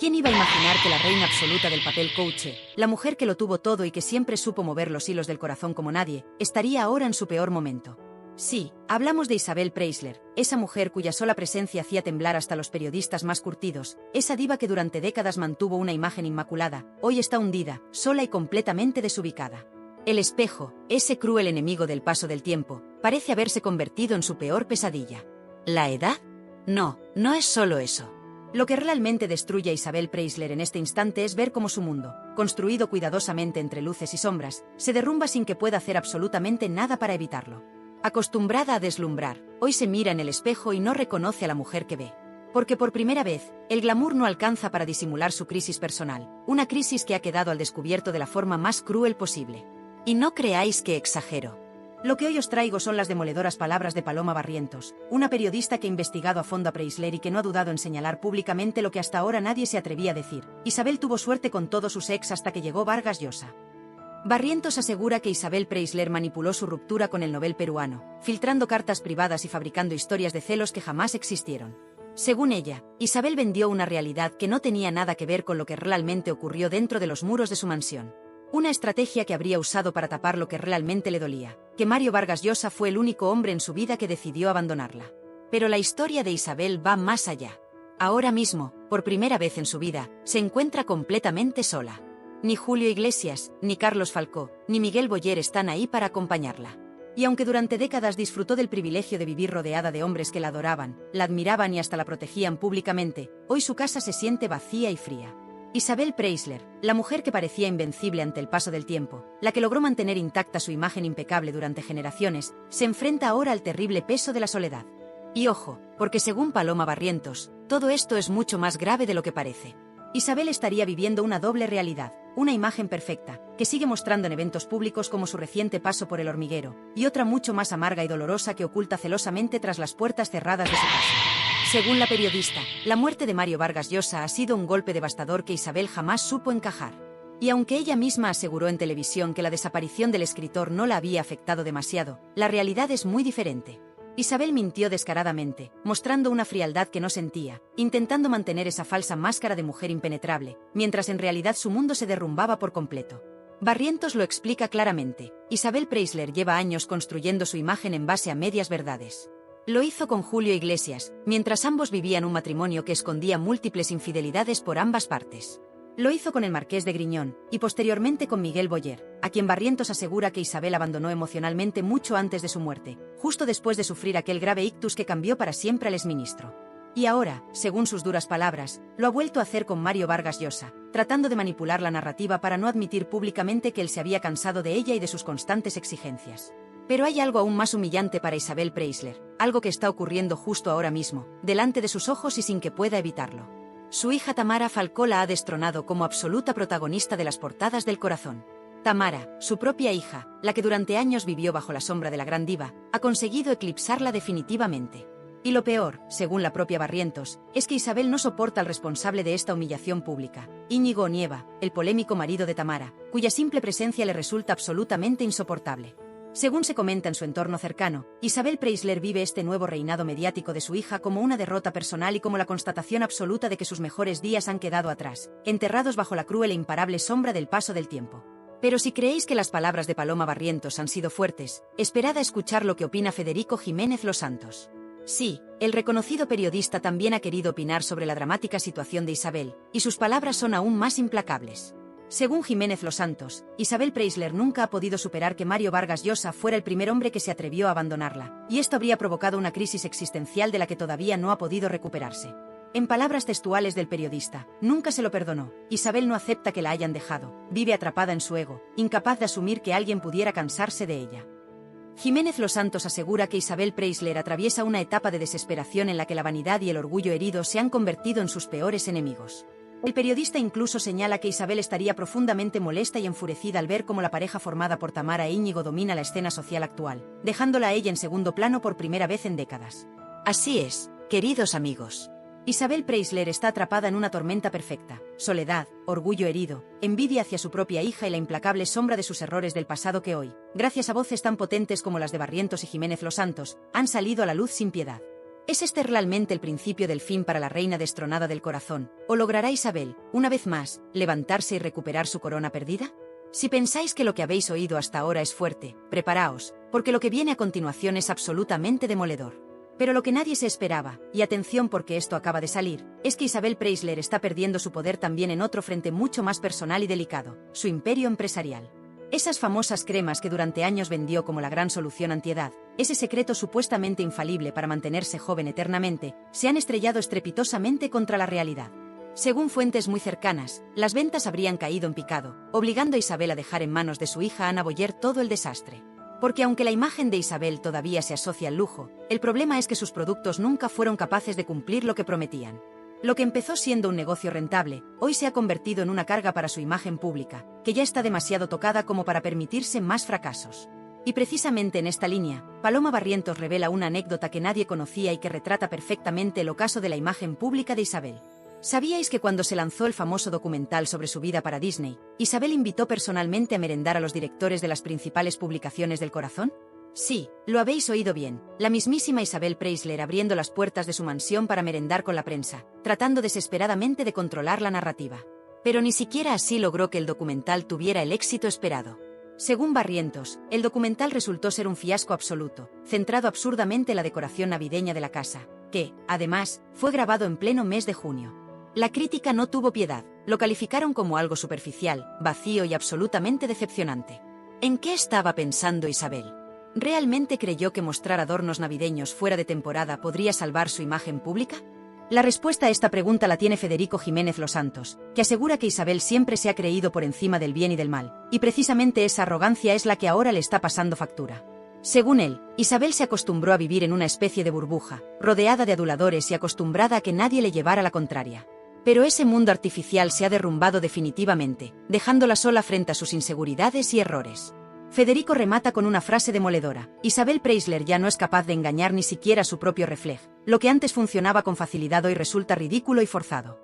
¿Quién iba a imaginar que la reina absoluta del papel couche, la mujer que lo tuvo todo y que siempre supo mover los hilos del corazón como nadie, estaría ahora en su peor momento? Sí, hablamos de Isabel Preisler, esa mujer cuya sola presencia hacía temblar hasta los periodistas más curtidos, esa diva que durante décadas mantuvo una imagen inmaculada, hoy está hundida, sola y completamente desubicada. El espejo, ese cruel enemigo del paso del tiempo, parece haberse convertido en su peor pesadilla. ¿La edad? No, no es solo eso. Lo que realmente destruye a Isabel Preisler en este instante es ver cómo su mundo, construido cuidadosamente entre luces y sombras, se derrumba sin que pueda hacer absolutamente nada para evitarlo. Acostumbrada a deslumbrar, hoy se mira en el espejo y no reconoce a la mujer que ve. Porque por primera vez, el glamour no alcanza para disimular su crisis personal, una crisis que ha quedado al descubierto de la forma más cruel posible. Y no creáis que exagero. Lo que hoy os traigo son las demoledoras palabras de Paloma Barrientos, una periodista que ha investigado a fondo a Preisler y que no ha dudado en señalar públicamente lo que hasta ahora nadie se atrevía a decir. Isabel tuvo suerte con todos sus ex hasta que llegó Vargas Llosa. Barrientos asegura que Isabel Preisler manipuló su ruptura con el novel peruano, filtrando cartas privadas y fabricando historias de celos que jamás existieron. Según ella, Isabel vendió una realidad que no tenía nada que ver con lo que realmente ocurrió dentro de los muros de su mansión. Una estrategia que habría usado para tapar lo que realmente le dolía, que Mario Vargas Llosa fue el único hombre en su vida que decidió abandonarla. Pero la historia de Isabel va más allá. Ahora mismo, por primera vez en su vida, se encuentra completamente sola. Ni Julio Iglesias, ni Carlos Falcó, ni Miguel Boyer están ahí para acompañarla. Y aunque durante décadas disfrutó del privilegio de vivir rodeada de hombres que la adoraban, la admiraban y hasta la protegían públicamente, hoy su casa se siente vacía y fría. Isabel Preisler, la mujer que parecía invencible ante el paso del tiempo, la que logró mantener intacta su imagen impecable durante generaciones, se enfrenta ahora al terrible peso de la soledad. Y ojo, porque según Paloma Barrientos, todo esto es mucho más grave de lo que parece. Isabel estaría viviendo una doble realidad, una imagen perfecta, que sigue mostrando en eventos públicos como su reciente paso por El Hormiguero, y otra mucho más amarga y dolorosa que oculta celosamente tras las puertas cerradas de su casa. Según la periodista, la muerte de Mario Vargas Llosa ha sido un golpe devastador que Isabel jamás supo encajar. Y aunque ella misma aseguró en televisión que la desaparición del escritor no la había afectado demasiado, la realidad es muy diferente. Isabel mintió descaradamente, mostrando una frialdad que no sentía, intentando mantener esa falsa máscara de mujer impenetrable, mientras en realidad su mundo se derrumbaba por completo. Barrientos lo explica claramente. Isabel Preisler lleva años construyendo su imagen en base a medias verdades. Lo hizo con Julio Iglesias, mientras ambos vivían un matrimonio que escondía múltiples infidelidades por ambas partes. Lo hizo con el Marqués de Griñón, y posteriormente con Miguel Boyer, a quien Barrientos asegura que Isabel abandonó emocionalmente mucho antes de su muerte, justo después de sufrir aquel grave ictus que cambió para siempre al exministro. Y ahora, según sus duras palabras, lo ha vuelto a hacer con Mario Vargas Llosa, tratando de manipular la narrativa para no admitir públicamente que él se había cansado de ella y de sus constantes exigencias. Pero hay algo aún más humillante para Isabel Preisler, algo que está ocurriendo justo ahora mismo, delante de sus ojos y sin que pueda evitarlo. Su hija Tamara Falcó la ha destronado como absoluta protagonista de las portadas del Corazón. Tamara, su propia hija, la que durante años vivió bajo la sombra de la gran diva, ha conseguido eclipsarla definitivamente. Y lo peor, según la propia Barrientos, es que Isabel no soporta al responsable de esta humillación pública, Íñigo Onieva, el polémico marido de Tamara, cuya simple presencia le resulta absolutamente insoportable. Según se comenta en su entorno cercano, Isabel Preisler vive este nuevo reinado mediático de su hija como una derrota personal y como la constatación absoluta de que sus mejores días han quedado atrás, enterrados bajo la cruel e imparable sombra del paso del tiempo. Pero si creéis que las palabras de Paloma Barrientos han sido fuertes, esperad a escuchar lo que opina Federico Jiménez Los Santos. Sí, el reconocido periodista también ha querido opinar sobre la dramática situación de Isabel, y sus palabras son aún más implacables. Según Jiménez Los Santos, Isabel Preisler nunca ha podido superar que Mario Vargas Llosa fuera el primer hombre que se atrevió a abandonarla, y esto habría provocado una crisis existencial de la que todavía no ha podido recuperarse. En palabras textuales del periodista, nunca se lo perdonó. Isabel no acepta que la hayan dejado, vive atrapada en su ego, incapaz de asumir que alguien pudiera cansarse de ella. Jiménez Los Santos asegura que Isabel Preisler atraviesa una etapa de desesperación en la que la vanidad y el orgullo herido se han convertido en sus peores enemigos. El periodista incluso señala que Isabel estaría profundamente molesta y enfurecida al ver cómo la pareja formada por Tamara e Íñigo domina la escena social actual, dejándola a ella en segundo plano por primera vez en décadas. Así es, queridos amigos. Isabel Preisler está atrapada en una tormenta perfecta: soledad, orgullo herido, envidia hacia su propia hija y la implacable sombra de sus errores del pasado que hoy, gracias a voces tan potentes como las de Barrientos y Jiménez Los Santos, han salido a la luz sin piedad. ¿Es este realmente el principio del fin para la reina destronada del corazón? ¿O logrará Isabel, una vez más, levantarse y recuperar su corona perdida? Si pensáis que lo que habéis oído hasta ahora es fuerte, preparaos, porque lo que viene a continuación es absolutamente demoledor. Pero lo que nadie se esperaba, y atención porque esto acaba de salir, es que Isabel Preisler está perdiendo su poder también en otro frente mucho más personal y delicado, su imperio empresarial. Esas famosas cremas que durante años vendió como la gran solución antiedad, ese secreto supuestamente infalible para mantenerse joven eternamente, se han estrellado estrepitosamente contra la realidad. Según fuentes muy cercanas, las ventas habrían caído en picado, obligando a Isabel a dejar en manos de su hija Ana Boyer todo el desastre. Porque aunque la imagen de Isabel todavía se asocia al lujo, el problema es que sus productos nunca fueron capaces de cumplir lo que prometían. Lo que empezó siendo un negocio rentable, hoy se ha convertido en una carga para su imagen pública, que ya está demasiado tocada como para permitirse más fracasos. Y precisamente en esta línea, Paloma Barrientos revela una anécdota que nadie conocía y que retrata perfectamente el ocaso de la imagen pública de Isabel. ¿Sabíais que cuando se lanzó el famoso documental sobre su vida para Disney, Isabel invitó personalmente a merendar a los directores de las principales publicaciones del corazón? Sí, lo habéis oído bien, la mismísima Isabel Preisler abriendo las puertas de su mansión para merendar con la prensa, tratando desesperadamente de controlar la narrativa. Pero ni siquiera así logró que el documental tuviera el éxito esperado. Según Barrientos, el documental resultó ser un fiasco absoluto, centrado absurdamente en la decoración navideña de la casa, que, además, fue grabado en pleno mes de junio. La crítica no tuvo piedad, lo calificaron como algo superficial, vacío y absolutamente decepcionante. ¿En qué estaba pensando Isabel? ¿Realmente creyó que mostrar adornos navideños fuera de temporada podría salvar su imagen pública? La respuesta a esta pregunta la tiene Federico Jiménez Los Santos, que asegura que Isabel siempre se ha creído por encima del bien y del mal, y precisamente esa arrogancia es la que ahora le está pasando factura. Según él, Isabel se acostumbró a vivir en una especie de burbuja, rodeada de aduladores y acostumbrada a que nadie le llevara la contraria. Pero ese mundo artificial se ha derrumbado definitivamente, dejándola sola frente a sus inseguridades y errores. Federico remata con una frase demoledora: Isabel Preisler ya no es capaz de engañar ni siquiera a su propio reflejo, lo que antes funcionaba con facilidad hoy resulta ridículo y forzado.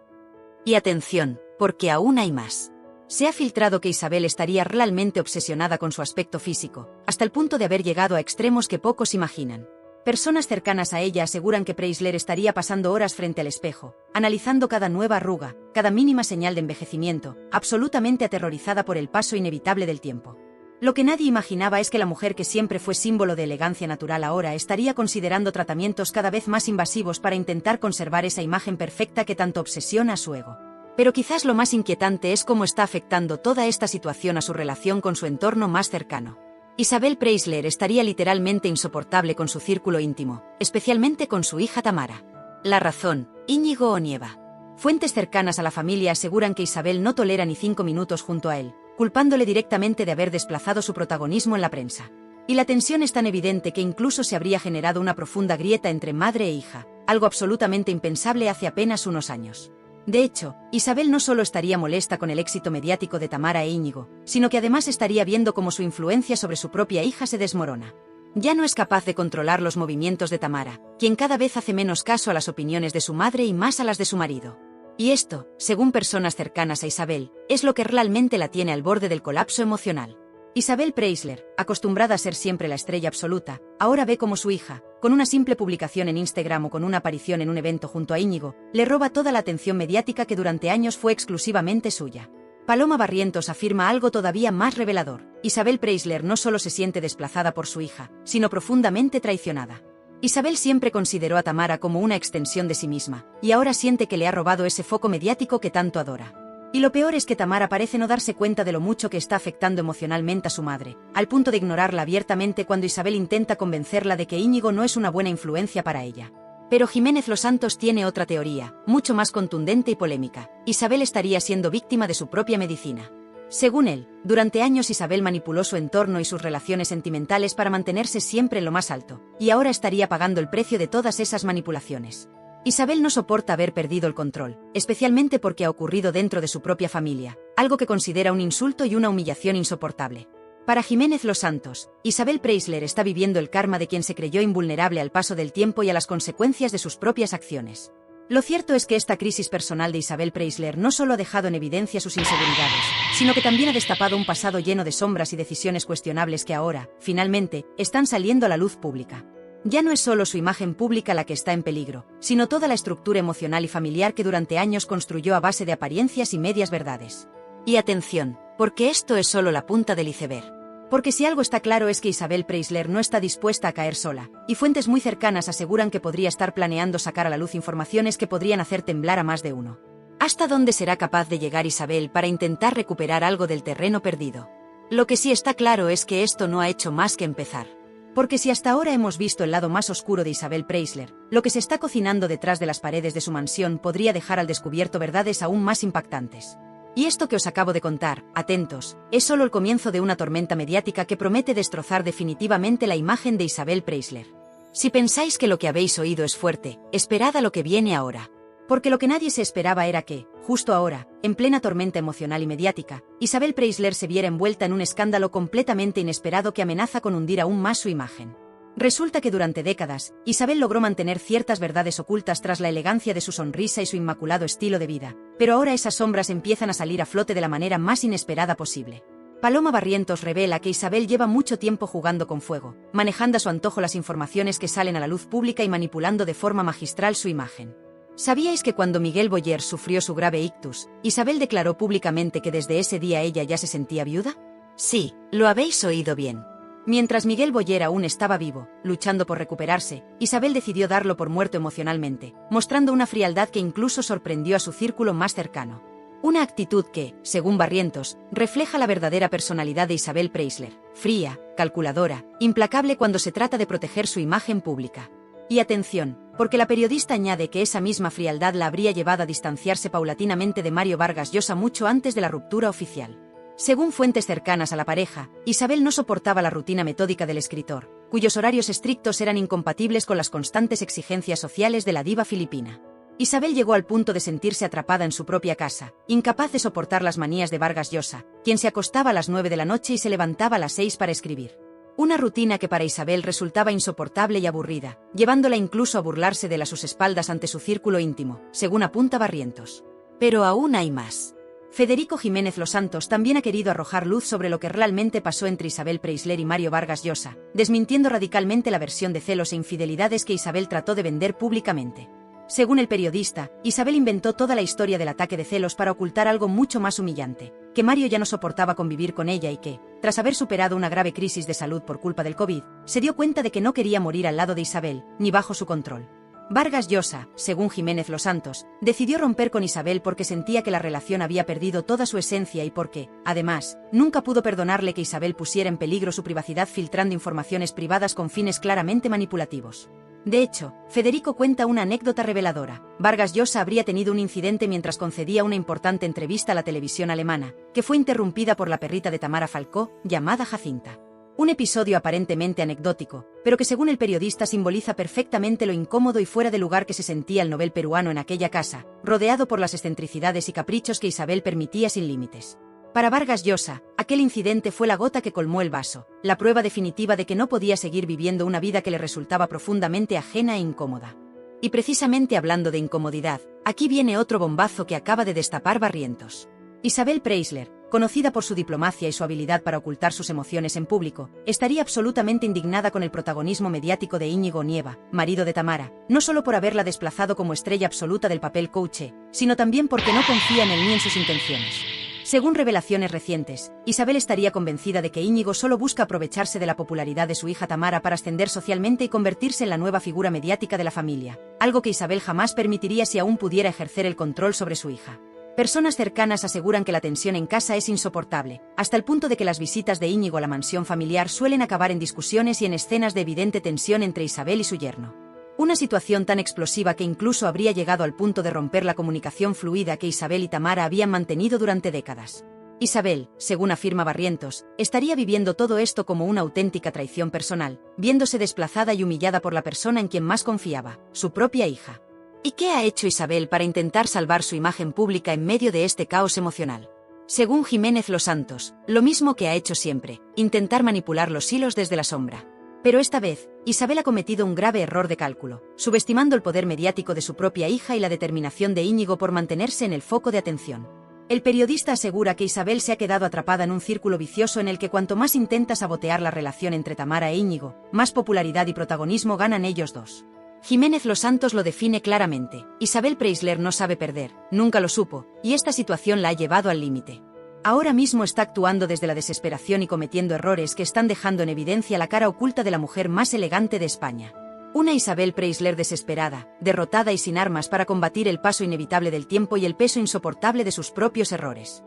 Y atención, porque aún hay más. Se ha filtrado que Isabel estaría realmente obsesionada con su aspecto físico, hasta el punto de haber llegado a extremos que pocos imaginan. Personas cercanas a ella aseguran que Preisler estaría pasando horas frente al espejo, analizando cada nueva arruga, cada mínima señal de envejecimiento, absolutamente aterrorizada por el paso inevitable del tiempo. Lo que nadie imaginaba es que la mujer que siempre fue símbolo de elegancia natural ahora estaría considerando tratamientos cada vez más invasivos para intentar conservar esa imagen perfecta que tanto obsesiona a su ego. Pero quizás lo más inquietante es cómo está afectando toda esta situación a su relación con su entorno más cercano. Isabel Preisler estaría literalmente insoportable con su círculo íntimo, especialmente con su hija Tamara. La razón: Íñigo Onieva. Fuentes cercanas a la familia aseguran que Isabel no tolera ni 5 minutos junto a él, culpándole directamente de haber desplazado su protagonismo en la prensa. Y la tensión es tan evidente que incluso se habría generado una profunda grieta entre madre e hija, algo absolutamente impensable hace apenas unos años. De hecho, Isabel no solo estaría molesta con el éxito mediático de Tamara e Íñigo, sino que además estaría viendo cómo su influencia sobre su propia hija se desmorona. Ya no es capaz de controlar los movimientos de Tamara, quien cada vez hace menos caso a las opiniones de su madre y más a las de su marido. Y esto, según personas cercanas a Isabel, es lo que realmente la tiene al borde del colapso emocional. Isabel Preisler, acostumbrada a ser siempre la estrella absoluta, ahora ve como su hija, con una simple publicación en Instagram o con una aparición en un evento junto a Íñigo, le roba toda la atención mediática que durante años fue exclusivamente suya. Paloma Barrientos afirma algo todavía más revelador: Isabel Preisler no solo se siente desplazada por su hija, sino profundamente traicionada. Isabel siempre consideró a Tamara como una extensión de sí misma, y ahora siente que le ha robado ese foco mediático que tanto adora. Y lo peor es que Tamara parece no darse cuenta de lo mucho que está afectando emocionalmente a su madre, al punto de ignorarla abiertamente cuando Isabel intenta convencerla de que Íñigo no es una buena influencia para ella. Pero Jiménez Los Santos tiene otra teoría, mucho más contundente y polémica: Isabel estaría siendo víctima de su propia medicina. Según él, durante años Isabel manipuló su entorno y sus relaciones sentimentales para mantenerse siempre en lo más alto, y ahora estaría pagando el precio de todas esas manipulaciones. Isabel no soporta haber perdido el control, especialmente porque ha ocurrido dentro de su propia familia, algo que considera un insulto y una humillación insoportable. Para Jiménez Los Santos, Isabel Preisler está viviendo el karma de quien se creyó invulnerable al paso del tiempo y a las consecuencias de sus propias acciones. Lo cierto es que esta crisis personal de Isabel Preisler no solo ha dejado en evidencia sus inseguridades, sino que también ha destapado un pasado lleno de sombras y decisiones cuestionables que ahora, finalmente, están saliendo a la luz pública. Ya no es solo su imagen pública la que está en peligro, sino toda la estructura emocional y familiar que durante años construyó a base de apariencias y medias verdades. Y atención, porque esto es solo la punta del iceberg. Porque si algo está claro es que Isabel Preisler no está dispuesta a caer sola, y fuentes muy cercanas aseguran que podría estar planeando sacar a la luz informaciones que podrían hacer temblar a más de uno. ¿Hasta dónde será capaz de llegar Isabel para intentar recuperar algo del terreno perdido? Lo que sí está claro es que esto no ha hecho más que empezar. Porque si hasta ahora hemos visto el lado más oscuro de Isabel Preisler, lo que se está cocinando detrás de las paredes de su mansión podría dejar al descubierto verdades aún más impactantes. Y esto que os acabo de contar, atentos, es solo el comienzo de una tormenta mediática que promete destrozar definitivamente la imagen de Isabel Preisler. Si pensáis que lo que habéis oído es fuerte, esperad a lo que viene ahora. Porque lo que nadie se esperaba era que, justo ahora, en plena tormenta emocional y mediática, Isabel Preisler se viera envuelta en un escándalo completamente inesperado que amenaza con hundir aún más su imagen. Resulta que durante décadas, Isabel logró mantener ciertas verdades ocultas tras la elegancia de su sonrisa y su inmaculado estilo de vida, pero ahora esas sombras empiezan a salir a flote de la manera más inesperada posible. Paloma Barrientos revela que Isabel lleva mucho tiempo jugando con fuego, manejando a su antojo las informaciones que salen a la luz pública y manipulando de forma magistral su imagen. ¿Sabíais que cuando Miguel Boyer sufrió su grave ictus, Isabel declaró públicamente que desde ese día ella ya se sentía viuda? Sí, lo habéis oído bien. Mientras Miguel Boyer aún estaba vivo, luchando por recuperarse, Isabel decidió darlo por muerto emocionalmente, mostrando una frialdad que incluso sorprendió a su círculo más cercano. Una actitud que, según Barrientos, refleja la verdadera personalidad de Isabel Preisler, fría, calculadora, implacable cuando se trata de proteger su imagen pública. Y atención, porque la periodista añade que esa misma frialdad la habría llevado a distanciarse paulatinamente de Mario Vargas Llosa mucho antes de la ruptura oficial. Según fuentes cercanas a la pareja, Isabel no soportaba la rutina metódica del escritor, cuyos horarios estrictos eran incompatibles con las constantes exigencias sociales de la diva filipina. Isabel llegó al punto de sentirse atrapada en su propia casa, incapaz de soportar las manías de Vargas Llosa, quien se acostaba a las 9 de la noche y se levantaba a las 6 para escribir. Una rutina que para Isabel resultaba insoportable y aburrida, llevándola incluso a burlarse de sus espaldas ante su círculo íntimo, según apunta Barrientos. Pero aún hay más. Federico Jiménez Los Santos también ha querido arrojar luz sobre lo que realmente pasó entre Isabel Preisler y Mario Vargas Llosa, desmintiendo radicalmente la versión de celos e infidelidades que Isabel trató de vender públicamente. Según el periodista, Isabel inventó toda la historia del ataque de celos para ocultar algo mucho más humillante, que Mario ya no soportaba convivir con ella y que, tras haber superado una grave crisis de salud por culpa del COVID, se dio cuenta de que no quería morir al lado de Isabel, ni bajo su control. Vargas Llosa, según Jiménez Los Santos, decidió romper con Isabel porque sentía que la relación había perdido toda su esencia y porque, además, nunca pudo perdonarle que Isabel pusiera en peligro su privacidad filtrando informaciones privadas con fines claramente manipulativos. De hecho, Federico cuenta una anécdota reveladora. Vargas Llosa habría tenido un incidente mientras concedía una importante entrevista a la televisión alemana, que fue interrumpida por la perrita de Tamara Falcó, llamada Jacinta. Un episodio aparentemente anecdótico, pero que según el periodista simboliza perfectamente lo incómodo y fuera de lugar que se sentía el novel peruano en aquella casa, rodeado por las excentricidades y caprichos que Isabel permitía sin límites. Para Vargas Llosa, aquel incidente fue la gota que colmó el vaso, la prueba definitiva de que no podía seguir viviendo una vida que le resultaba profundamente ajena e incómoda. Y precisamente hablando de incomodidad, aquí viene otro bombazo que acaba de destapar Barrientos. Isabel Preisler, conocida por su diplomacia y su habilidad para ocultar sus emociones en público, estaría absolutamente indignada con el protagonismo mediático de Íñigo Nieva, marido de Tamara, no solo por haberla desplazado como estrella absoluta del papel Coche, sino también porque no confía en él ni en sus intenciones. Según revelaciones recientes, Isabel estaría convencida de que Íñigo solo busca aprovecharse de la popularidad de su hija Tamara para ascender socialmente y convertirse en la nueva figura mediática de la familia, algo que Isabel jamás permitiría si aún pudiera ejercer el control sobre su hija. Personas cercanas aseguran que la tensión en casa es insoportable, hasta el punto de que las visitas de Íñigo a la mansión familiar suelen acabar en discusiones y en escenas de evidente tensión entre Isabel y su yerno. Una situación tan explosiva que incluso habría llegado al punto de romper la comunicación fluida que Isabel y Tamara habían mantenido durante décadas. Isabel, según afirma Barrientos, estaría viviendo todo esto como una auténtica traición personal, viéndose desplazada y humillada por la persona en quien más confiaba, su propia hija. ¿Y qué ha hecho Isabel para intentar salvar su imagen pública en medio de este caos emocional? Según Jiménez Los Santos, lo mismo que ha hecho siempre, intentar manipular los hilos desde la sombra. Pero esta vez, Isabel ha cometido un grave error de cálculo, subestimando el poder mediático de su propia hija y la determinación de Íñigo por mantenerse en el foco de atención. El periodista asegura que Isabel se ha quedado atrapada en un círculo vicioso en el que cuanto más intenta sabotear la relación entre Tamara e Íñigo, más popularidad y protagonismo ganan ellos dos. Jiménez Los Santos lo define claramente: Isabel Preisler no sabe perder, nunca lo supo, y esta situación la ha llevado al límite. Ahora mismo está actuando desde la desesperación y cometiendo errores que están dejando en evidencia la cara oculta de la mujer más elegante de España. Una Isabel Preisler desesperada, derrotada y sin armas para combatir el paso inevitable del tiempo y el peso insoportable de sus propios errores.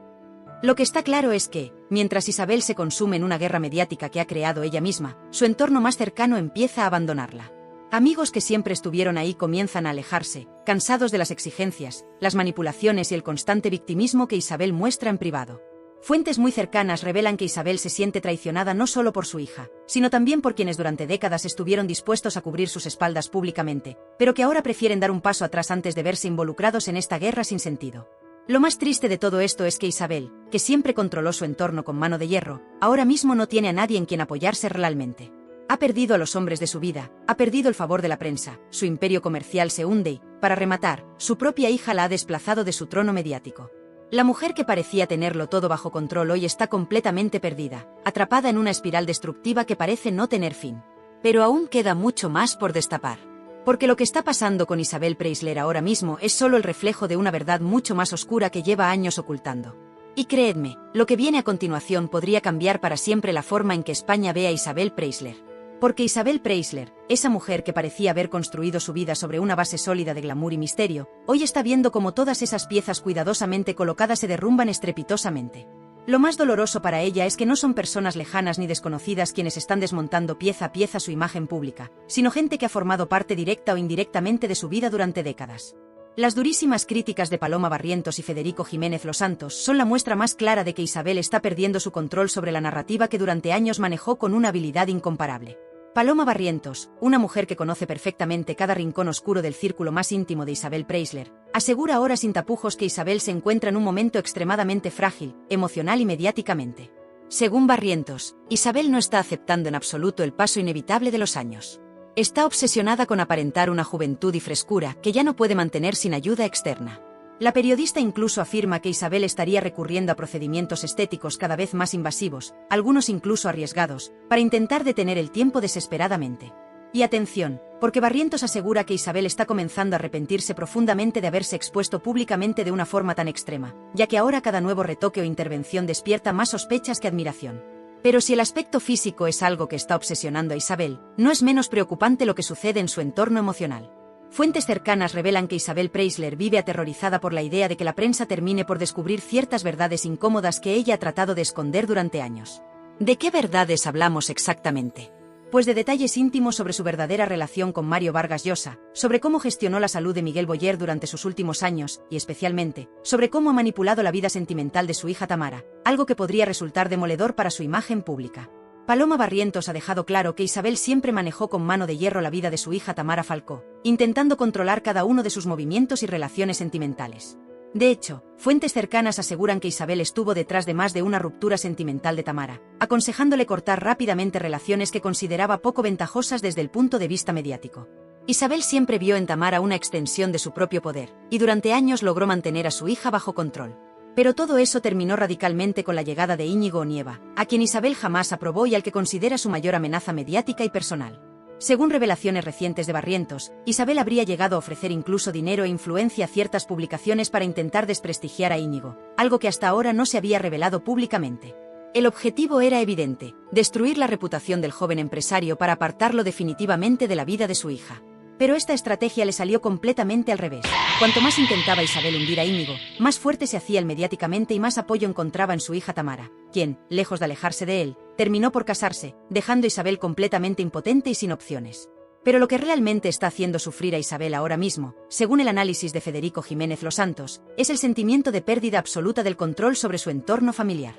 Lo que está claro es que, mientras Isabel se consume en una guerra mediática que ha creado ella misma, su entorno más cercano empieza a abandonarla. Amigos que siempre estuvieron ahí comienzan a alejarse, cansados de las exigencias, las manipulaciones y el constante victimismo que Isabel muestra en privado. Fuentes muy cercanas revelan que Isabel se siente traicionada no solo por su hija, sino también por quienes durante décadas estuvieron dispuestos a cubrir sus espaldas públicamente, pero que ahora prefieren dar un paso atrás antes de verse involucrados en esta guerra sin sentido. Lo más triste de todo esto es que Isabel, que siempre controló su entorno con mano de hierro, ahora mismo no tiene a nadie en quien apoyarse realmente. Ha perdido a los hombres de su vida, ha perdido el favor de la prensa, su imperio comercial se hunde y, para rematar, su propia hija la ha desplazado de su trono mediático. La mujer que parecía tenerlo todo bajo control hoy está completamente perdida, atrapada en una espiral destructiva que parece no tener fin. Pero aún queda mucho más por destapar. Porque lo que está pasando con Isabel Preisler ahora mismo es solo el reflejo de una verdad mucho más oscura que lleva años ocultando. Y creedme, lo que viene a continuación podría cambiar para siempre la forma en que España ve a Isabel Preisler. Porque Isabel Preisler, esa mujer que parecía haber construido su vida sobre una base sólida de glamour y misterio, hoy está viendo cómo todas esas piezas cuidadosamente colocadas se derrumban estrepitosamente. Lo más doloroso para ella es que no son personas lejanas ni desconocidas quienes están desmontando pieza a pieza su imagen pública, sino gente que ha formado parte directa o indirectamente de su vida durante décadas. Las durísimas críticas de Paloma Barrientos y Federico Jiménez Los Santos son la muestra más clara de que Isabel está perdiendo su control sobre la narrativa que durante años manejó con una habilidad incomparable. Paloma Barrientos, una mujer que conoce perfectamente cada rincón oscuro del círculo más íntimo de Isabel Preisler, asegura ahora sin tapujos que Isabel se encuentra en un momento extremadamente frágil, emocional y mediáticamente. Según Barrientos, Isabel no está aceptando en absoluto el paso inevitable de los años. Está obsesionada con aparentar una juventud y frescura que ya no puede mantener sin ayuda externa. La periodista incluso afirma que Isabel estaría recurriendo a procedimientos estéticos cada vez más invasivos, algunos incluso arriesgados, para intentar detener el tiempo desesperadamente. Y atención, porque Barrientos asegura que Isabel está comenzando a arrepentirse profundamente de haberse expuesto públicamente de una forma tan extrema, ya que ahora cada nuevo retoque o intervención despierta más sospechas que admiración. Pero si el aspecto físico es algo que está obsesionando a Isabel, no es menos preocupante lo que sucede en su entorno emocional. Fuentes cercanas revelan que Isabel Preisler vive aterrorizada por la idea de que la prensa termine por descubrir ciertas verdades incómodas que ella ha tratado de esconder durante años. ¿De qué verdades hablamos exactamente? Pues de detalles íntimos sobre su verdadera relación con Mario Vargas Llosa, sobre cómo gestionó la salud de Miguel Boyer durante sus últimos años, y especialmente, sobre cómo ha manipulado la vida sentimental de su hija Tamara, algo que podría resultar demoledor para su imagen pública. Paloma Barrientos ha dejado claro que Isabel siempre manejó con mano de hierro la vida de su hija Tamara Falcó, intentando controlar cada uno de sus movimientos y relaciones sentimentales. De hecho, fuentes cercanas aseguran que Isabel estuvo detrás de más de una ruptura sentimental de Tamara, aconsejándole cortar rápidamente relaciones que consideraba poco ventajosas desde el punto de vista mediático. Isabel siempre vio en Tamara una extensión de su propio poder, y durante años logró mantener a su hija bajo control. Pero todo eso terminó radicalmente con la llegada de Íñigo Onieva, a quien Isabel jamás aprobó y al que considera su mayor amenaza mediática y personal. Según revelaciones recientes de Barrientos, Isabel habría llegado a ofrecer incluso dinero e influencia a ciertas publicaciones para intentar desprestigiar a Íñigo, algo que hasta ahora no se había revelado públicamente. El objetivo era evidente: destruir la reputación del joven empresario para apartarlo definitivamente de la vida de su hija. Pero esta estrategia le salió completamente al revés. Cuanto más intentaba Isabel hundir a Íñigo, más fuerte se hacía él mediáticamente y más apoyo encontraba en su hija Tamara, quien, lejos de alejarse de él, terminó por casarse, dejando a Isabel completamente impotente y sin opciones. Pero lo que realmente está haciendo sufrir a Isabel ahora mismo, según el análisis de Federico Jiménez Los Santos, es el sentimiento de pérdida absoluta del control sobre su entorno familiar.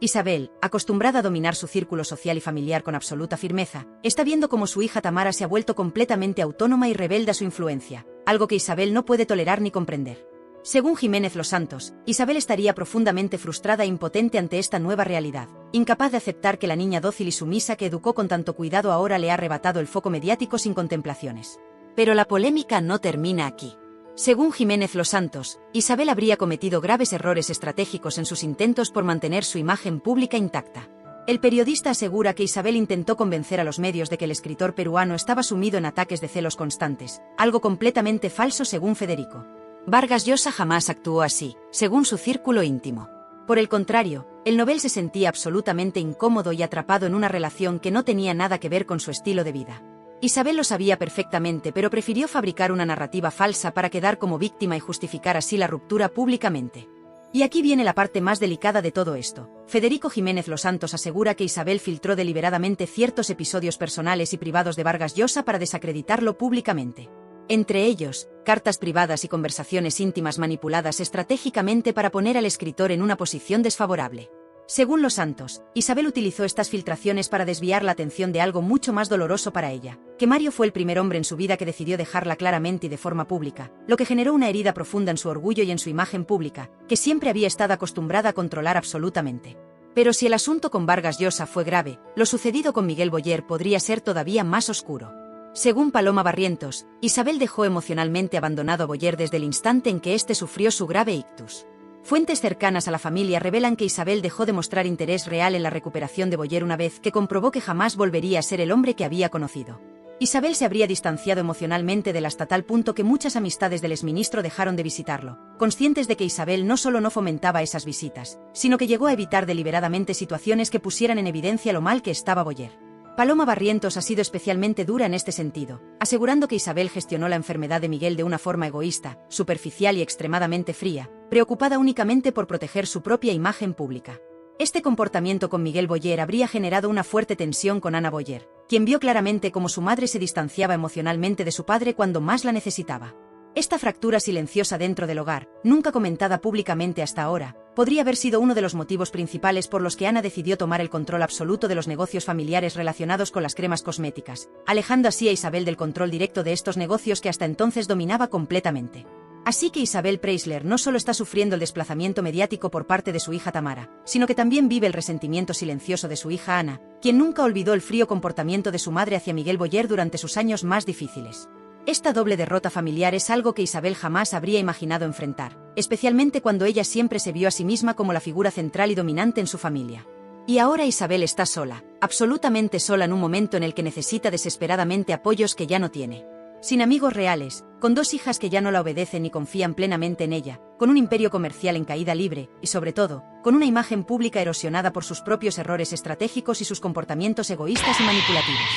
Isabel, acostumbrada a dominar su círculo social y familiar con absoluta firmeza, está viendo cómo su hija Tamara se ha vuelto completamente autónoma y rebelde a su influencia, algo que Isabel no puede tolerar ni comprender. Según Jiménez Los Santos, Isabel estaría profundamente frustrada e impotente ante esta nueva realidad, incapaz de aceptar que la niña dócil y sumisa que educó con tanto cuidado ahora le ha arrebatado el foco mediático sin contemplaciones. Pero la polémica no termina aquí. Según Jiménez Los Santos, Isabel habría cometido graves errores estratégicos en sus intentos por mantener su imagen pública intacta. El periodista asegura que Isabel intentó convencer a los medios de que el escritor peruano estaba sumido en ataques de celos constantes, algo completamente falso según Federico. Vargas Llosa jamás actuó así, según su círculo íntimo. Por el contrario, el novel se sentía absolutamente incómodo y atrapado en una relación que no tenía nada que ver con su estilo de vida. Isabel lo sabía perfectamente, pero prefirió fabricar una narrativa falsa para quedar como víctima y justificar así la ruptura públicamente. Y aquí viene la parte más delicada de todo esto. Federico Jiménez Los Santos asegura que Isabel filtró deliberadamente ciertos episodios personales y privados de Vargas Llosa para desacreditarlo públicamente. Entre ellos, cartas privadas y conversaciones íntimas manipuladas estratégicamente para poner al escritor en una posición desfavorable. Según Los Santos, Isabel utilizó estas filtraciones para desviar la atención de algo mucho más doloroso para ella, que Mario fue el primer hombre en su vida que decidió dejarla claramente y de forma pública, lo que generó una herida profunda en su orgullo y en su imagen pública, que siempre había estado acostumbrada a controlar absolutamente. Pero si el asunto con Vargas Llosa fue grave, lo sucedido con Miguel Boyer podría ser todavía más oscuro. Según Paloma Barrientos, Isabel dejó emocionalmente abandonado a Boyer desde el instante en que éste sufrió su grave ictus. Fuentes cercanas a la familia revelan que Isabel dejó de mostrar interés real en la recuperación de Boyer una vez que comprobó que jamás volvería a ser el hombre que había conocido. Isabel se habría distanciado emocionalmente de él hasta tal punto que muchas amistades del exministro dejaron de visitarlo, conscientes de que Isabel no solo no fomentaba esas visitas, sino que llegó a evitar deliberadamente situaciones que pusieran en evidencia lo mal que estaba Boyer. Paloma Barrientos ha sido especialmente dura en este sentido, asegurando que Isabel gestionó la enfermedad de Miguel de una forma egoísta, superficial y extremadamente fría, preocupada únicamente por proteger su propia imagen pública. Este comportamiento con Miguel Boyer habría generado una fuerte tensión con Ana Boyer, quien vio claramente cómo su madre se distanciaba emocionalmente de su padre cuando más la necesitaba. Esta fractura silenciosa dentro del hogar, nunca comentada públicamente hasta ahora, podría haber sido uno de los motivos principales por los que Ana decidió tomar el control absoluto de los negocios familiares relacionados con las cremas cosméticas, alejando así a Isabel del control directo de estos negocios que hasta entonces dominaba completamente. Así que Isabel Preisler no solo está sufriendo el desplazamiento mediático por parte de su hija Tamara, sino que también vive el resentimiento silencioso de su hija Ana, quien nunca olvidó el frío comportamiento de su madre hacia Miguel Boyer durante sus años más difíciles. Esta doble derrota familiar es algo que Isabel jamás habría imaginado enfrentar, especialmente cuando ella siempre se vio a sí misma como la figura central y dominante en su familia. Y ahora Isabel está sola, absolutamente sola en un momento en el que necesita desesperadamente apoyos que ya no tiene. Sin amigos reales, con dos hijas que ya no la obedecen y confían plenamente en ella, con un imperio comercial en caída libre, y sobre todo, con una imagen pública erosionada por sus propios errores estratégicos y sus comportamientos egoístas y manipulativos.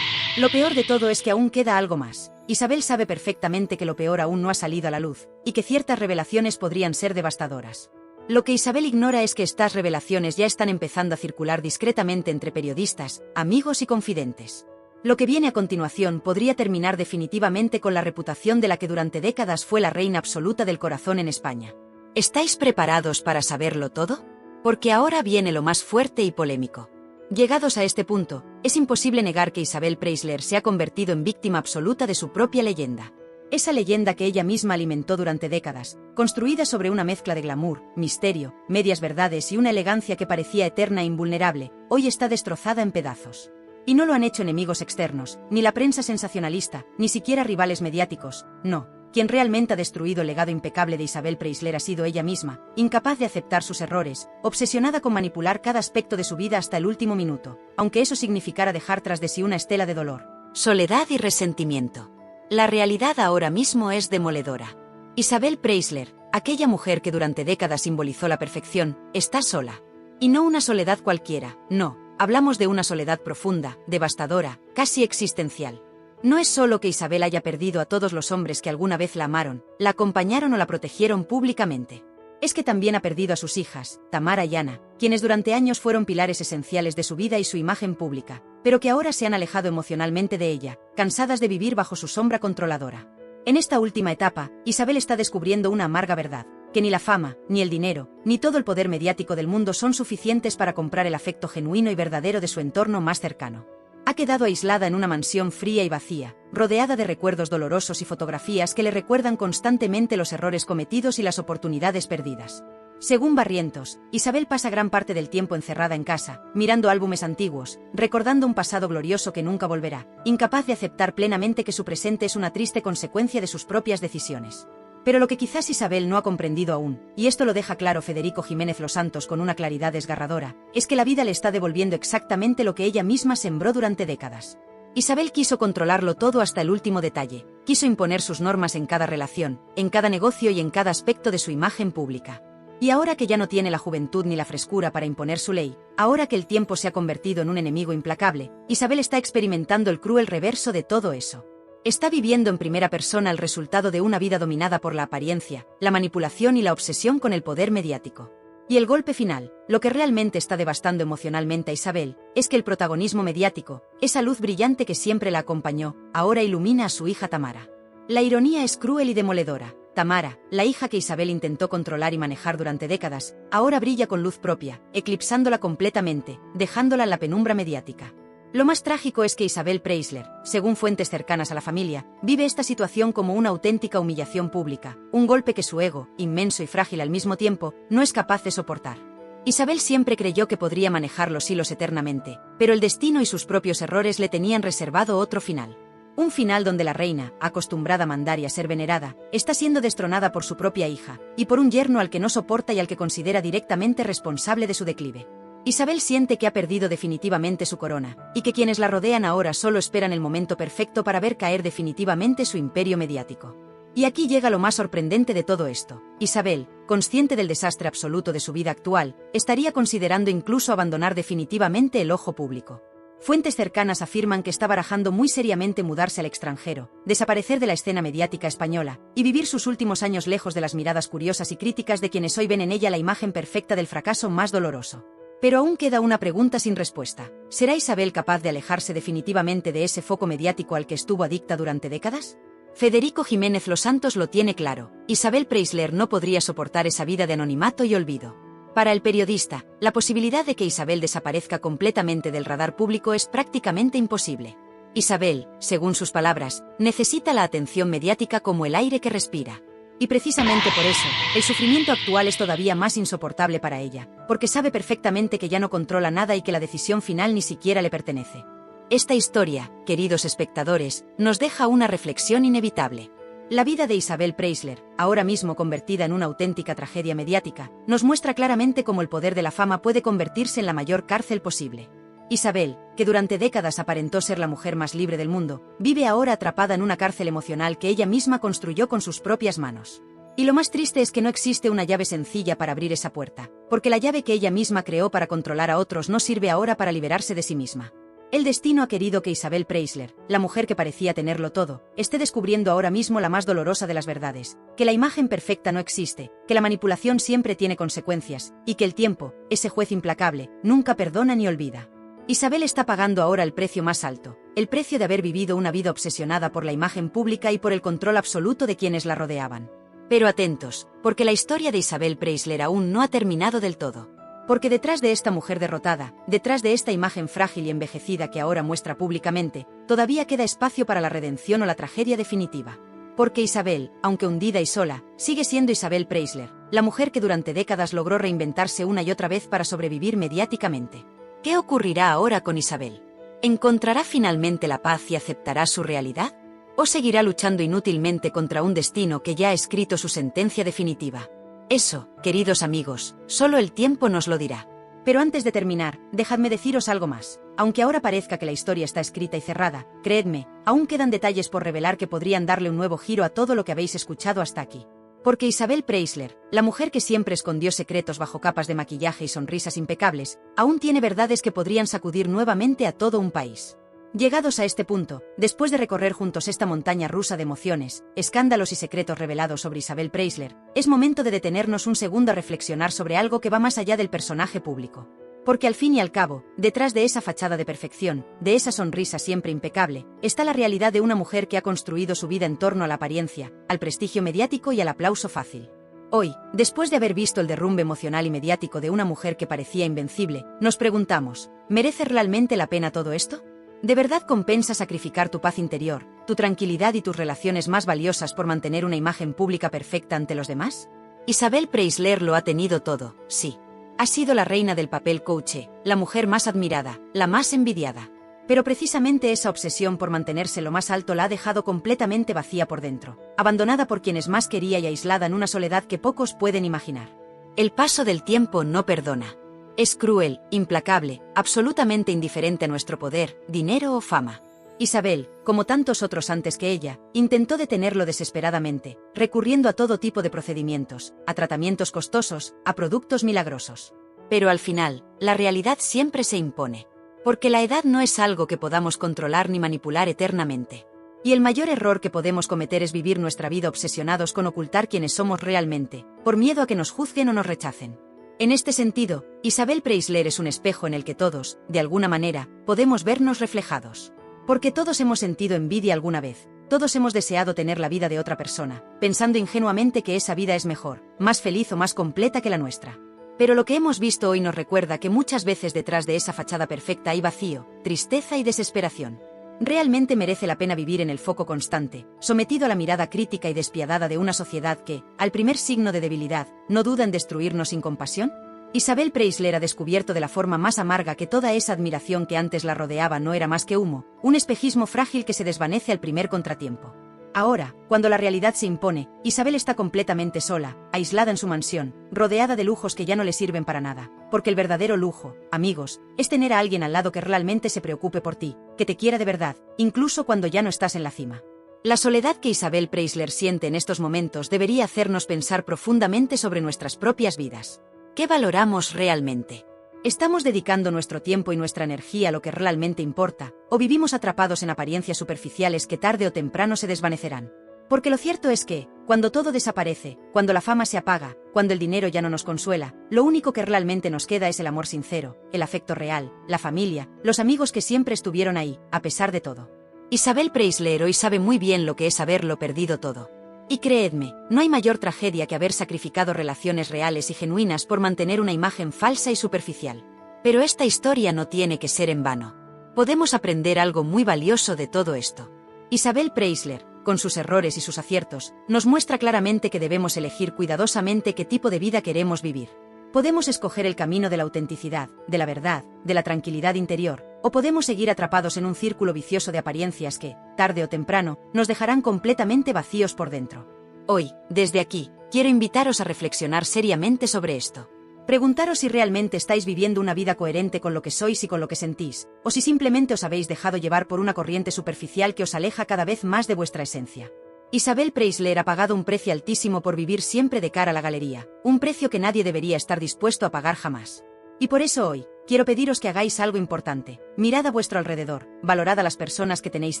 Lo peor de todo es que aún queda algo más. Isabel sabe perfectamente que lo peor aún no ha salido a la luz, y que ciertas revelaciones podrían ser devastadoras. Lo que Isabel ignora es que estas revelaciones ya están empezando a circular discretamente entre periodistas, amigos y confidentes. Lo que viene a continuación podría terminar definitivamente con la reputación de la que durante décadas fue la reina absoluta del corazón en España. ¿Estáis preparados para saberlo todo? Porque ahora viene lo más fuerte y polémico. Llegados a este punto, es imposible negar que Isabel Preisler se ha convertido en víctima absoluta de su propia leyenda. Esa leyenda que ella misma alimentó durante décadas, construida sobre una mezcla de glamour, misterio, medias verdades y una elegancia que parecía eterna e invulnerable, hoy está destrozada en pedazos. Y no lo han hecho enemigos externos, ni la prensa sensacionalista, ni siquiera rivales mediáticos, no. Quien realmente ha destruido el legado impecable de Isabel Preisler ha sido ella misma, incapaz de aceptar sus errores, obsesionada con manipular cada aspecto de su vida hasta el último minuto, aunque eso significara dejar tras de sí una estela de dolor, soledad y resentimiento. La realidad ahora mismo es demoledora. Isabel Preisler, aquella mujer que durante décadas simbolizó la perfección, está sola. Y no una soledad cualquiera, no, hablamos de una soledad profunda, devastadora, casi existencial. No es solo que Isabel haya perdido a todos los hombres que alguna vez la amaron, la acompañaron o la protegieron públicamente. Es que también ha perdido a sus hijas, Tamara y Ana, quienes durante años fueron pilares esenciales de su vida y su imagen pública, pero que ahora se han alejado emocionalmente de ella, cansadas de vivir bajo su sombra controladora. En esta última etapa, Isabel está descubriendo una amarga verdad, que ni la fama, ni el dinero, ni todo el poder mediático del mundo son suficientes para comprar el afecto genuino y verdadero de su entorno más cercano. Ha quedado aislada en una mansión fría y vacía, rodeada de recuerdos dolorosos y fotografías que le recuerdan constantemente los errores cometidos y las oportunidades perdidas. Según Barrientos, Isabel pasa gran parte del tiempo encerrada en casa, mirando álbumes antiguos, recordando un pasado glorioso que nunca volverá, incapaz de aceptar plenamente que su presente es una triste consecuencia de sus propias decisiones. Pero lo que quizás Isabel no ha comprendido aún, y esto lo deja claro Federico Jiménez Los Santos con una claridad desgarradora, es que la vida le está devolviendo exactamente lo que ella misma sembró durante décadas. Isabel quiso controlarlo todo hasta el último detalle, quiso imponer sus normas en cada relación, en cada negocio y en cada aspecto de su imagen pública. Y ahora que ya no tiene la juventud ni la frescura para imponer su ley, ahora que el tiempo se ha convertido en un enemigo implacable, Isabel está experimentando el cruel reverso de todo eso. Está viviendo en primera persona el resultado de una vida dominada por la apariencia, la manipulación y la obsesión con el poder mediático. Y el golpe final, lo que realmente está devastando emocionalmente a Isabel, es que el protagonismo mediático, esa luz brillante que siempre la acompañó, ahora ilumina a su hija Tamara. La ironía es cruel y demoledora. Tamara, la hija que Isabel intentó controlar y manejar durante décadas, ahora brilla con luz propia, eclipsándola completamente, dejándola en la penumbra mediática. Lo más trágico es que Isabel Preisler, según fuentes cercanas a la familia, vive esta situación como una auténtica humillación pública, un golpe que su ego, inmenso y frágil al mismo tiempo, no es capaz de soportar. Isabel siempre creyó que podría manejar los hilos eternamente, pero el destino y sus propios errores le tenían reservado otro final. Un final donde la reina, acostumbrada a mandar y a ser venerada, está siendo destronada por su propia hija, y por un yerno al que no soporta y al que considera directamente responsable de su declive. Isabel siente que ha perdido definitivamente su corona, y que quienes la rodean ahora solo esperan el momento perfecto para ver caer definitivamente su imperio mediático. Y aquí llega lo más sorprendente de todo esto. Isabel, consciente del desastre absoluto de su vida actual, estaría considerando incluso abandonar definitivamente el ojo público. Fuentes cercanas afirman que está barajando muy seriamente mudarse al extranjero, desaparecer de la escena mediática española, y vivir sus últimos años lejos de las miradas curiosas y críticas de quienes hoy ven en ella la imagen perfecta del fracaso más doloroso. Pero aún queda una pregunta sin respuesta. ¿Será Isabel capaz de alejarse definitivamente de ese foco mediático al que estuvo adicta durante décadas? Federico Jiménez Los Santos lo tiene claro. Isabel Preisler no podría soportar esa vida de anonimato y olvido. Para el periodista, la posibilidad de que Isabel desaparezca completamente del radar público es prácticamente imposible. Isabel, según sus palabras, necesita la atención mediática como el aire que respira. Y precisamente por eso, el sufrimiento actual es todavía más insoportable para ella, porque sabe perfectamente que ya no controla nada y que la decisión final ni siquiera le pertenece. Esta historia, queridos espectadores, nos deja una reflexión inevitable. La vida de Isabel Preisler, ahora mismo convertida en una auténtica tragedia mediática, nos muestra claramente cómo el poder de la fama puede convertirse en la mayor cárcel posible. Isabel, que durante décadas aparentó ser la mujer más libre del mundo, vive ahora atrapada en una cárcel emocional que ella misma construyó con sus propias manos. Y lo más triste es que no existe una llave sencilla para abrir esa puerta, porque la llave que ella misma creó para controlar a otros no sirve ahora para liberarse de sí misma. El destino ha querido que Isabel Preisler, la mujer que parecía tenerlo todo, esté descubriendo ahora mismo la más dolorosa de las verdades, que la imagen perfecta no existe, que la manipulación siempre tiene consecuencias, y que el tiempo, ese juez implacable, nunca perdona ni olvida. Isabel está pagando ahora el precio más alto, el precio de haber vivido una vida obsesionada por la imagen pública y por el control absoluto de quienes la rodeaban. Pero atentos, porque la historia de Isabel Preisler aún no ha terminado del todo. Porque detrás de esta mujer derrotada, detrás de esta imagen frágil y envejecida que ahora muestra públicamente, todavía queda espacio para la redención o la tragedia definitiva. Porque Isabel, aunque hundida y sola, sigue siendo Isabel Preisler, la mujer que durante décadas logró reinventarse una y otra vez para sobrevivir mediáticamente. ¿Qué ocurrirá ahora con Isabel? ¿Encontrará finalmente la paz y aceptará su realidad? ¿O seguirá luchando inútilmente contra un destino que ya ha escrito su sentencia definitiva? Eso, queridos amigos, solo el tiempo nos lo dirá. Pero antes de terminar, dejadme deciros algo más. Aunque ahora parezca que la historia está escrita y cerrada, creedme, aún quedan detalles por revelar que podrían darle un nuevo giro a todo lo que habéis escuchado hasta aquí. Porque Isabel Preisler, la mujer que siempre escondió secretos bajo capas de maquillaje y sonrisas impecables, aún tiene verdades que podrían sacudir nuevamente a todo un país. Llegados a este punto, después de recorrer juntos esta montaña rusa de emociones, escándalos y secretos revelados sobre Isabel Preisler, es momento de detenernos un segundo a reflexionar sobre algo que va más allá del personaje público. Porque al fin y al cabo, detrás de esa fachada de perfección, de esa sonrisa siempre impecable, está la realidad de una mujer que ha construido su vida en torno a la apariencia, al prestigio mediático y al aplauso fácil. Hoy, después de haber visto el derrumbe emocional y mediático de una mujer que parecía invencible, nos preguntamos, ¿merece realmente la pena todo esto? ¿De verdad compensa sacrificar tu paz interior, tu tranquilidad y tus relaciones más valiosas por mantener una imagen pública perfecta ante los demás? Isabel Preisler lo ha tenido todo, sí. Ha sido la reina del papel coach, la mujer más admirada, la más envidiada. Pero precisamente esa obsesión por mantenerse lo más alto la ha dejado completamente vacía por dentro, abandonada por quienes más quería y aislada en una soledad que pocos pueden imaginar. El paso del tiempo no perdona. Es cruel, implacable, absolutamente indiferente a nuestro poder, dinero o fama. Isabel, como tantos otros antes que ella, intentó detenerlo desesperadamente, recurriendo a todo tipo de procedimientos, a tratamientos costosos, a productos milagrosos. Pero al final, la realidad siempre se impone. Porque la edad no es algo que podamos controlar ni manipular eternamente. Y el mayor error que podemos cometer es vivir nuestra vida obsesionados con ocultar quiénes somos realmente, por miedo a que nos juzguen o nos rechacen. En este sentido, Isabel Preisler es un espejo en el que todos, de alguna manera, podemos vernos reflejados. Porque todos hemos sentido envidia alguna vez, todos hemos deseado tener la vida de otra persona, pensando ingenuamente que esa vida es mejor, más feliz o más completa que la nuestra. Pero lo que hemos visto hoy nos recuerda que muchas veces detrás de esa fachada perfecta hay vacío, tristeza y desesperación. Realmente merece la pena vivir en el foco constante, sometido a la mirada crítica y despiadada de una sociedad que, al primer signo de debilidad, no duda en destruirnos sin compasión. Isabel Preisler ha descubierto de la forma más amarga que toda esa admiración que antes la rodeaba no era más que humo, un espejismo frágil que se desvanece al primer contratiempo. Ahora, cuando la realidad se impone, Isabel está completamente sola, aislada en su mansión, rodeada de lujos que ya no le sirven para nada, porque el verdadero lujo, amigos, es tener a alguien al lado que realmente se preocupe por ti, que te quiera de verdad, incluso cuando ya no estás en la cima. La soledad que Isabel Preisler siente en estos momentos debería hacernos pensar profundamente sobre nuestras propias vidas. ¿Qué valoramos realmente? ¿Estamos dedicando nuestro tiempo y nuestra energía a lo que realmente importa, o vivimos atrapados en apariencias superficiales que tarde o temprano se desvanecerán? Porque lo cierto es que, cuando todo desaparece, cuando la fama se apaga, cuando el dinero ya no nos consuela, lo único que realmente nos queda es el amor sincero, el afecto real, la familia, los amigos que siempre estuvieron ahí, a pesar de todo. Isabel Preisler hoy sabe muy bien lo que es haberlo perdido todo. Y creedme, no hay mayor tragedia que haber sacrificado relaciones reales y genuinas por mantener una imagen falsa y superficial. Pero esta historia no tiene que ser en vano. Podemos aprender algo muy valioso de todo esto. Isabel Preisler, con sus errores y sus aciertos, nos muestra claramente que debemos elegir cuidadosamente qué tipo de vida queremos vivir. Podemos escoger el camino de la autenticidad, de la verdad, de la tranquilidad interior, o podemos seguir atrapados en un círculo vicioso de apariencias que, tarde o temprano, nos dejarán completamente vacíos por dentro. Hoy, desde aquí, quiero invitaros a reflexionar seriamente sobre esto. Preguntaros si realmente estáis viviendo una vida coherente con lo que sois y con lo que sentís, o si simplemente os habéis dejado llevar por una corriente superficial que os aleja cada vez más de vuestra esencia. Isabel Preisler ha pagado un precio altísimo por vivir siempre de cara a la galería, un precio que nadie debería estar dispuesto a pagar jamás. Y por eso hoy, quiero pediros que hagáis algo importante. Mirad a vuestro alrededor, valorad a las personas que tenéis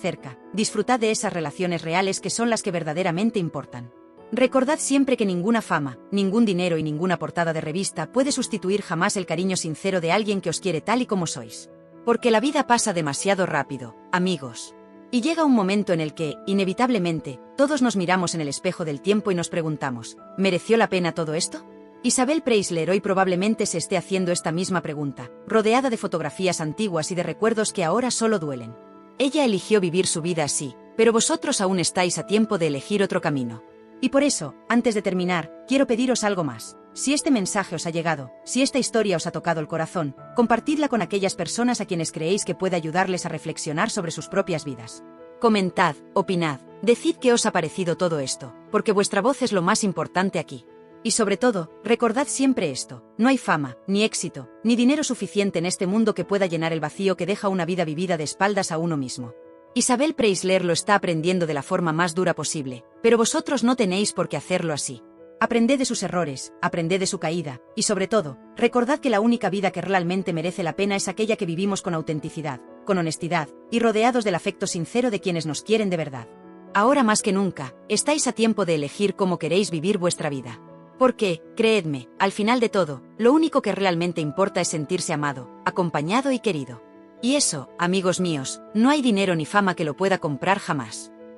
cerca, disfrutad de esas relaciones reales que son las que verdaderamente importan. Recordad siempre que ninguna fama, ningún dinero y ninguna portada de revista puede sustituir jamás el cariño sincero de alguien que os quiere tal y como sois. Porque la vida pasa demasiado rápido, amigos. Y llega un momento en el que, inevitablemente, todos nos miramos en el espejo del tiempo y nos preguntamos, ¿mereció la pena todo esto? Isabel Preisler hoy probablemente se esté haciendo esta misma pregunta, rodeada de fotografías antiguas y de recuerdos que ahora solo duelen. Ella eligió vivir su vida así, pero vosotros aún estáis a tiempo de elegir otro camino. Y por eso, antes de terminar, quiero pediros algo más. Si este mensaje os ha llegado, si esta historia os ha tocado el corazón, compartidla con aquellas personas a quienes creéis que puede ayudarles a reflexionar sobre sus propias vidas. Comentad, opinad, decid qué os ha parecido todo esto, porque vuestra voz es lo más importante aquí. Y sobre todo, recordad siempre esto, no hay fama, ni éxito, ni dinero suficiente en este mundo que pueda llenar el vacío que deja una vida vivida de espaldas a uno mismo. Isabel Preisler lo está aprendiendo de la forma más dura posible, pero vosotros no tenéis por qué hacerlo así. Aprended de sus errores, aprended de su caída, y sobre todo, recordad que la única vida que realmente merece la pena es aquella que vivimos con autenticidad, con honestidad, y rodeados del afecto sincero de quienes nos quieren de verdad. Ahora más que nunca, estáis a tiempo de elegir cómo queréis vivir vuestra vida. Porque, creedme, al final de todo, lo único que realmente importa es sentirse amado, acompañado y querido. Y eso, amigos míos, no hay dinero ni fama que lo pueda comprar jamás.